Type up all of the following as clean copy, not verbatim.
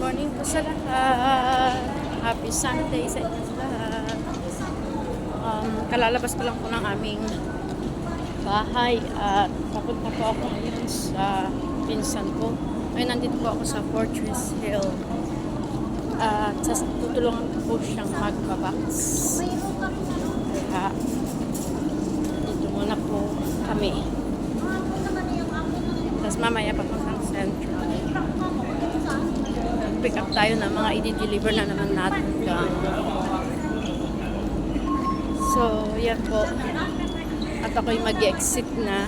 morning po sa lahat. Happy Sunday sa inyong lahat. Kalalabas ko lang po ng aming bahay at papunta po ako ngayon sa pinsan ko. Ngayon nandito po ako sa Fortress Hill. At tutulungan ko po siyang magbabox. Kaya dito muna po kami. Tapos mamaya papuntang Central. Pick up tayo ng mga i-deliver na naman natin. So, yan po. At ako'y mag-exit na.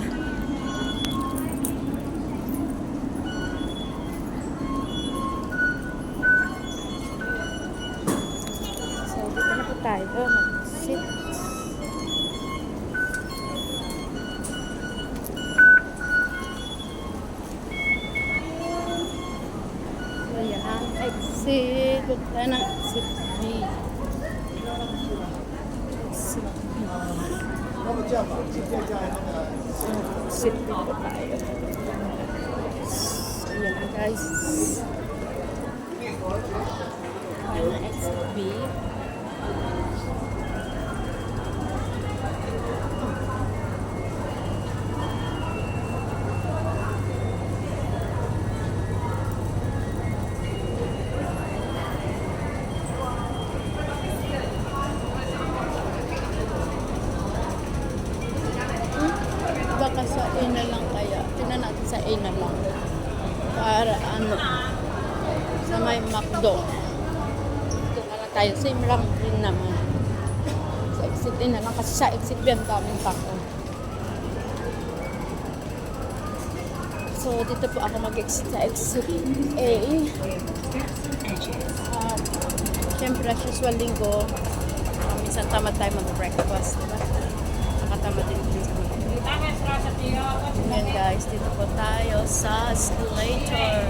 So, dito na po tayo. Mag-exit. Exit. Huwag tayo ng exit B. Exit B. Exit B po tayo. Ayan guys. Tayo ng exit B. Baka sa A na lang kaya. Tingnan natin sa A na lang. Para ano. Sa may McDo. Dito na lang tayo. Same lang din naman. Sa exit A na lang. Kasi sa exit B ang daming tao. So dito po ako mag-exit sa exit A. Siyempre as usual linggo. Minsan tamad tayo mag-breakfast. Diba? Nakatamad din minsan. Ayan guys, dito po tayo sa escalator.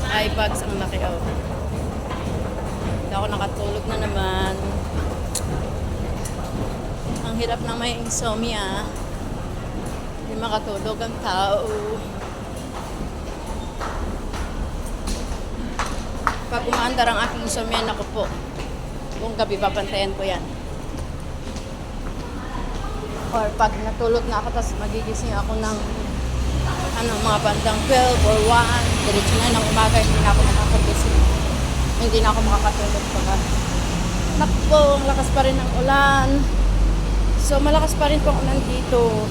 Ay, bags ang laki. Oh. Hindi ako nakatulog na naman. Ang hirap na may insomnia. Hindi makatulog ang tao. Pag umaandar ang aking insomnia, naku po. Buong gabi, papantayan ko yan. Or pag natulog na ako, tapos magigising ako ng mga bandang 12 or 1, diretso na ng umaga, hindi na ako makakagising. Hindi na ako makakatulog pa. Nakpo, ang lakas pa rin ng ulan. So, malakas pa rin po ang ulan dito.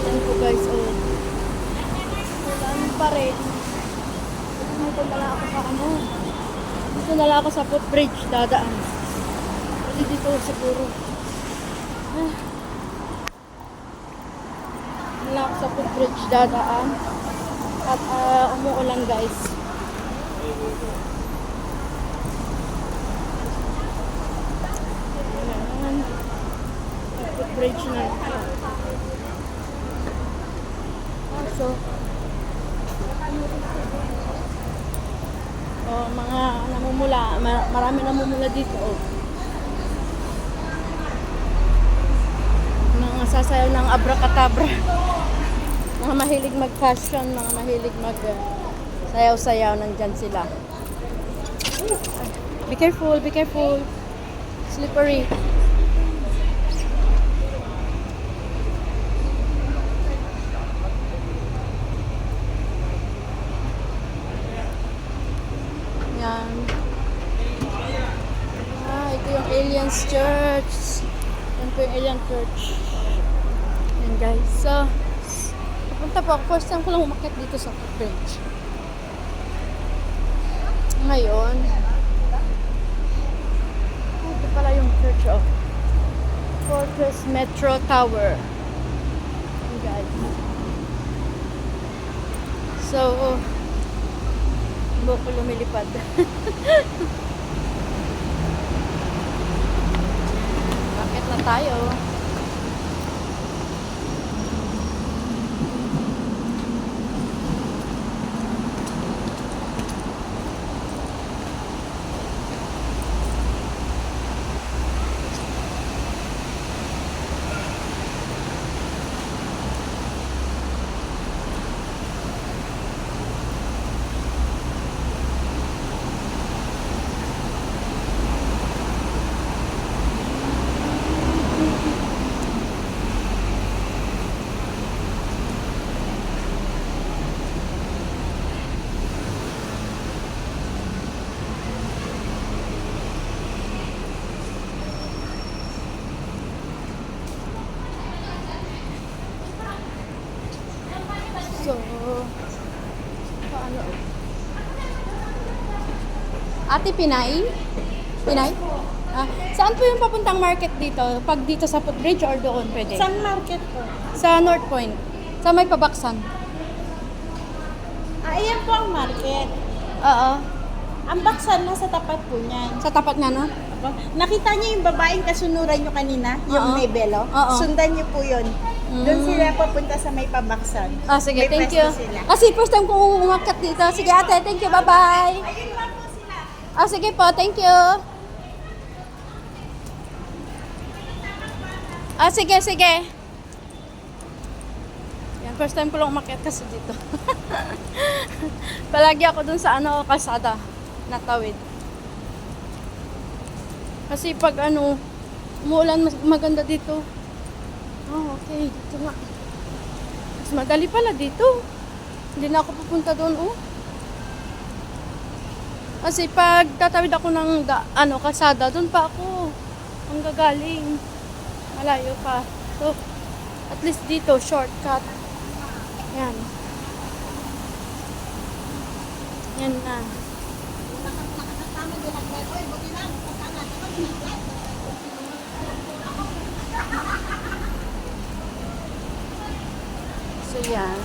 Yan po guys, oh. Ulan pa rin. Dito na lang ako sa Dito na lang ako sa footbridge, dadaan. Dito siguro. Wala ako sa footbridge dadaan. At umuulan guys. Ayan. Footbridge na. So, mga namumula. Marami namumula dito. Oh. Sasayaw ng abracadabra. Mga mahilig mag-fashion, mga mahilig mag-sayaw-sayaw, nandyan sila. Be careful, be careful. Slippery. Yan. Ito yung Aliens Church. Yan po yung Alien Church. Guys, so pupunta po ako. First time ko lang umakyat dito sa footbridge. Ngayon, ito pala yung church of Fortress Metro Tower. Guys. So, buko lumilipad. Bakit na tayo? So, paano? Ate Pinay? Pinay? Ah, saan po yung papuntang market dito? Pag dito sa footbridge or doon pwede? Saan market po? Sa North Point. Sa may pabaksan. Ayan po ang market. Oo. Ang baksan nasa tapat po niyan. Sa tapat nga, no? Nakita niyo yung babaeng kasunuran niyo kanina? Yung Oo. may belo? Oo. Sundan niyo po yun. Doon sila papunta sa may pabaksan. Ah, sige, May thank you. pwesto sila. Kasi first time kong umakyat dito. Sige ate, thank you, bye-bye. Ayun lang po sila. Ah, sige po, thank you. Ah, sige, sige. Yan, first time ko lang umakyat kasi dito. Palagi ako dun sa kalsada, natawid. Kasi pag umuulan, maganda dito. Oh, okay, dito nga. Mas madali pala dito. Hindi na ako pupunta doon, oh. Kasi pag tatawid ako ng kalsada, doon pa ako ang gagaling. Malayo pa. So, at least dito, shortcut. Yan. Yan na. So, yan.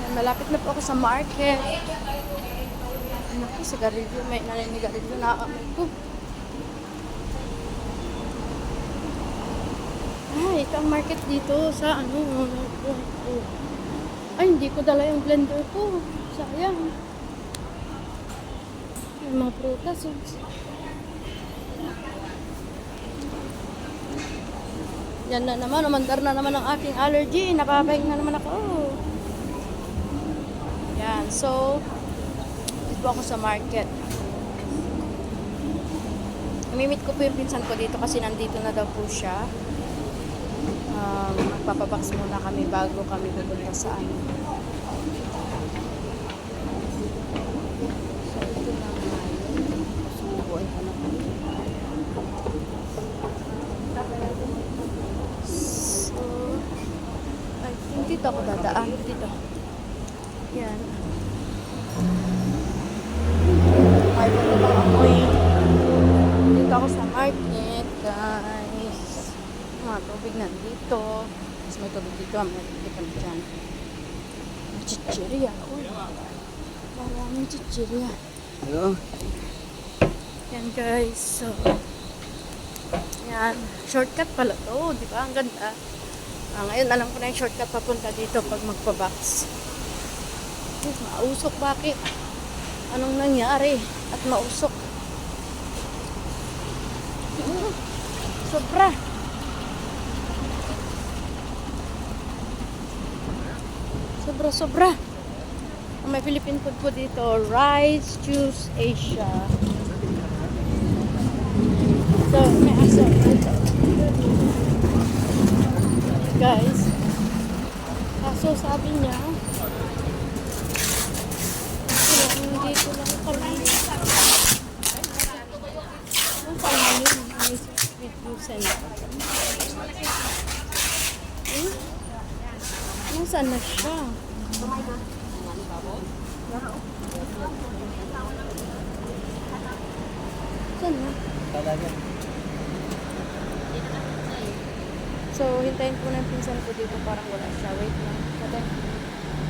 Yan, malapit na po ako sa market. Ano po, sigarilyo. May naninigarilyo na kamay ko. Ito ang market dito sa Ay, hindi ko dala yung blender ko. Sayang. May mga prutas. Yan na naman, umandar na naman ang aking allergy. Napapahing na naman ako. Yan, so, dito ako sa market. Namimit ko po yung pinsan ko dito kasi nandito na daw po siya. Magpapabox muna kami bago kami pupunta sa So, ito na nga yun. Subuin ko na kami. So, I think dito ako dadaan. Dito. Yan. Ay, ito ba amoy? Dito ako sa market, guys. Mga tubig nandito. Tapos may tubig dito. May tubig kami dyan. Chichirya. Uy. Maraming chichirya. Hello? Yan, guys. So, yan. Shortcut pala to. Di ba? Ang ganda. Ngayon, alam ko na yung shortcut papunta dito pag magpabox. Mausok. Bakit? Anong nangyari? At mausok. Sobra. Sobra. May Philippine food po dito. Rice Juice Asia. So, may aso dito. Guys. Kaso sabi niya, dito lang kami. Ang pangalim. May sweet juice center. Nasaan na siya? Saan na? So, hintayin po ng pinsan ko dito. Parang wala siya. Wait lang.